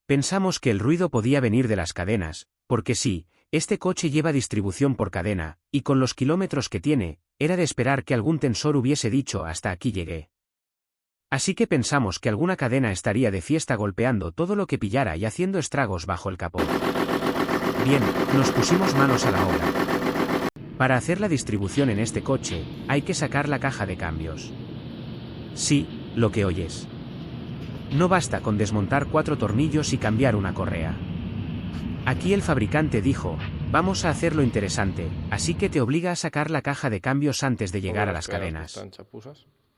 Pensamos que el ruido podía venir de las cadenas, porque sí, este coche lleva distribución por cadena, y con los kilómetros que tiene, era de esperar que algún tensor hubiese dicho hasta aquí llegué. Así que pensamos que alguna cadena estaría de fiesta golpeando todo lo que pillara y haciendo estragos bajo el capó. Bien, nos pusimos manos a la obra. Para hacer la distribución en este coche, hay que sacar la caja de cambios. Sí, lo que oyes. No basta con desmontar 4 tornillos y cambiar una correa. Aquí el fabricante dijo, vamos a hacerlo interesante, así que te obliga a sacar la caja de cambios antes de llegar a las cadenas.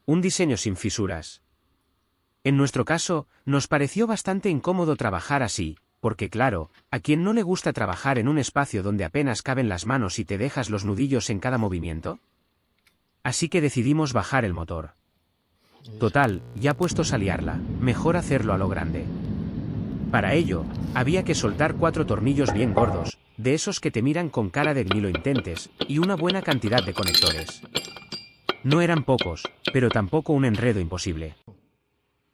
Un diseño sin fisuras. En nuestro caso, nos pareció bastante incómodo trabajar así, porque claro, a quien no le gusta trabajar en un espacio donde apenas caben las manos y te dejas los nudillos en cada movimiento. Así que decidimos bajar el motor. Total, ya puestos a liarla, mejor hacerlo a lo grande. Para ello, había que soltar 4 tornillos bien gordos, de esos que te miran con cara de ni lo intentes, y una buena cantidad de conectores. No eran pocos, pero tampoco un enredo imposible.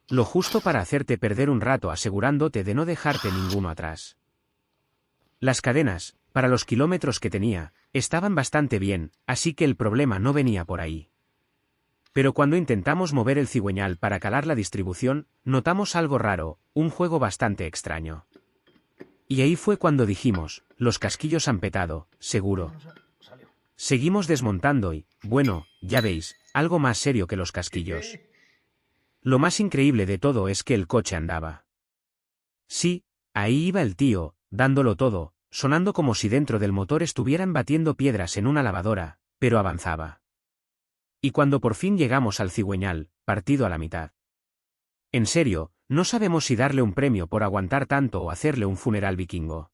Lo justo para hacerte perder un rato asegurándote de no dejarte ninguno atrás. Las cadenas, para los kilómetros que tenía, estaban bastante bien, así que el problema no venía por ahí. Pero cuando intentamos mover el cigüeñal para calar la distribución, notamos algo raro, un juego bastante extraño. Y ahí fue cuando dijimos, los casquillos han petado, seguro. Seguimos desmontando y, bueno, ya veis, algo más serio que los casquillos. Lo más increíble de todo es que el coche andaba. Sí, ahí iba el tío, dándolo todo, sonando como si dentro del motor estuvieran batiendo piedras en una lavadora, pero avanzaba. Y cuando por fin llegamos al cigüeñal, partido a la mitad. En serio, no sabemos si darle un premio por aguantar tanto o hacerle un funeral vikingo.